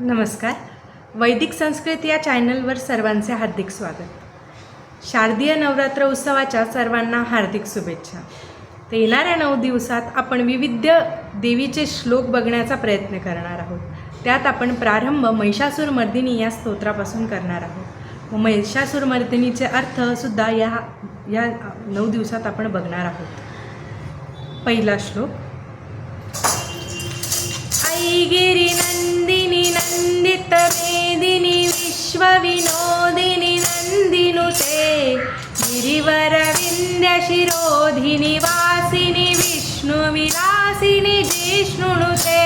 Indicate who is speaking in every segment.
Speaker 1: नमस्कार. वैदिक संस्कृत या चॅनलवर सर्वांचे हार्दिक स्वागत. शारदीय नवरात्र उत्सवाच्या सर्वांना हार्दिक शुभेच्छा. तर येणाऱ्या 9 दिवसात आपण विविध देवीचे श्लोक बघण्याचा प्रयत्न करणार आहोत. त्यात आपण प्रारंभ महिषासुरमर्दिनी या स्तोत्रापासून करणार आहोत व महिषासुरमर्दिनीचे अर्थसुद्धा या 9 दिवसात आपण बघणार आहोत. पहिला श्लोक. ऐगिरी नंदिनी नंदित मेदिनी विश्वविनोदिनी नंदिनुते गिरिवर विंध्य शिरोधिनी वासिनी विष्णुविलासिनी जिष्णुनुते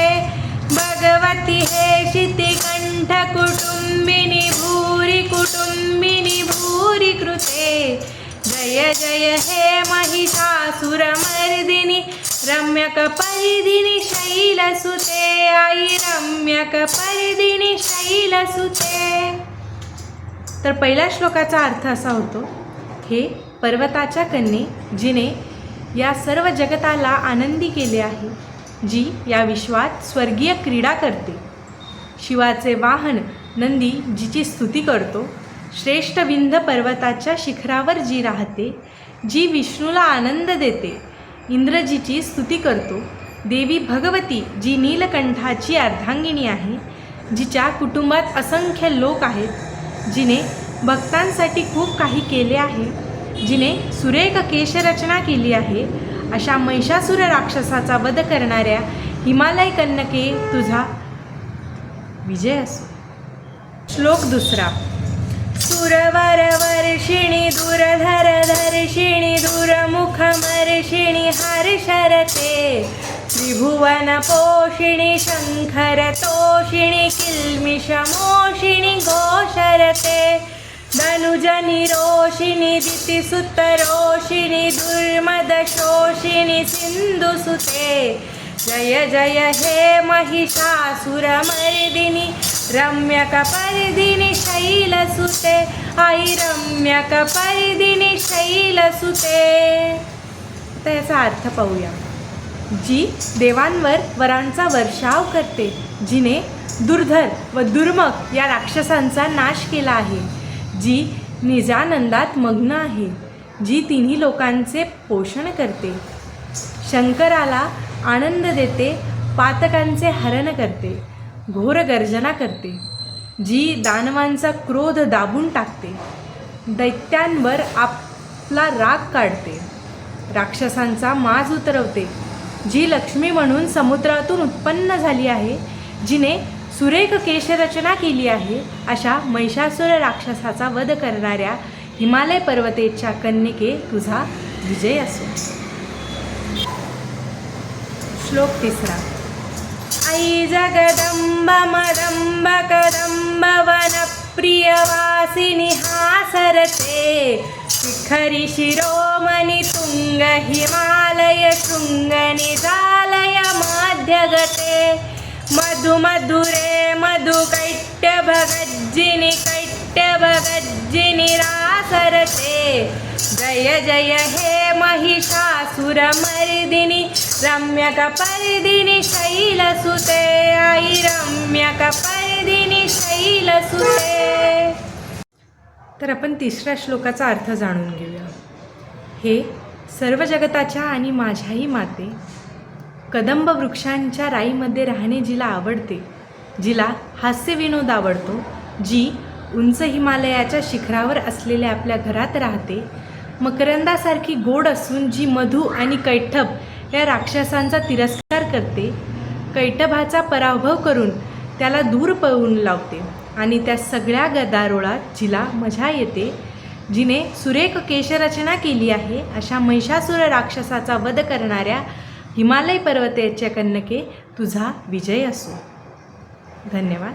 Speaker 1: भगवती हेशिति कंठ कुटुंबिनी भूरि कृते जय जय हे महिषासुरमर्दिनी रम्यकपर्दिनी शैलसुते आई रम्यकपर्दिनी शैलसुते. तर पहिल्या श्लोकाचा अर्थ असा होतो, हे पर्वताच्या कन्ये जिने या सर्व जगताला आनंदी केले आहे, जी या विश्वात स्वर्गीय क्रीडा करते, शिवाचे वाहन नंदी जिची स्तुती करतो, श्रेष्ठ विंध्य पर्वताच्या शिखरावर जी राहते, जी विष्णूला आनंद देते, इंद्रजीची स्तुती करतो, देवी भगवती जी नीलकंठाची अर्धांगिनी आहे, जिच्या कुटुंबात असंख्य लोक आहेत, जिने भक्तांसाठी खूप काही केले आहे, जिने सुरेख केशरचना केली आहे, अशा महिषासुर राक्षसाचा वध करणाऱ्या हिमालय कन्यके तुझा विजय असो. श्लोक दुसरा. सुरवर वर्षिणी दुरधर दर्शिणी दुरमुखमर्षिणी हर्षरते त्रिभुवन पोषिणी शंकर तोषिणी किल्मिषमोषिणी घोषरते धनुजनि रोषिणी दितिसुतरोषिणी दुर्मदशोषिणी सिंधुसुते जय जय हे महिषासुरमर्दिनी रम्यकपर्दिनी शैलसुते आई रम्यकपर्दिनी शैलसुते. तर याचा अर्थ पाहूया. जी देवांवर वरांचा वर्षाव करते, जिने दुर्धर व दुर्मक या राक्षसांचा नाश केला आहे, जी निजानंदात मग्न आहे, जी तिन्ही लोकांचे पोषण करते, शंकराला आनंद देते, पातकांचे हरण करते, घोर गर्जना करते, जी दानवांचा क्रोध दाबून टाकते, दैत्यांवर आपला राग काढते, राक्षसांचा माज उतरवते, जी लक्ष्मी म्हणून समुद्रातून उत्पन्न झाली आहे, जिने सुरेख केशरचना केली आहे, अशा महिषासुर राक्षसाचा वध करणाऱ्या हिमालय पर्वतेच्या कन्यके तुझा विजय असो. श्लोक तिसरा. आई जगदंब मदंब कदंब वनप्रियवासिनी हासरते शिखरी शिरोमणि तुंग हिमालय शृंग निजालय मध्यगते मधुमधुरे कैट्यभगज्जिनि रासरते जय जय हे महिषासुरमर्दिनी रम्यकपर्दिनी शैलसुते आई रम्यकपर्दिनी शैलसुते. तर आपण तिसऱ्या श्लोकाचा अर्थ जाणून घेऊया. हे सर्व जगताच्या आणि माझ्याही माते, कदंब वृक्षांच्या राईमध्ये राहणे जिला आवडते, जिला हास्यविनोद आवडतो, जी उंच हिमालयाच्या शिखरावर असलेल्या आपल्या घरात राहते, मकरंदासारखी गोड असून जी मधु आणि कैटभ या राक्षसांचा तिरस्कार करते, कैटभाचा पराभव करून त्याला दूर पळवून लावते आणि त्या सगळ्या गदारोळात जिला मजा येते, जिने सुरेख केशरचना केली आहे, अशा महिषासुर राक्षसाचा वध करणाऱ्या हिमालय पर्वताच्या कन्यके तुझा विजय असो. धन्यवाद.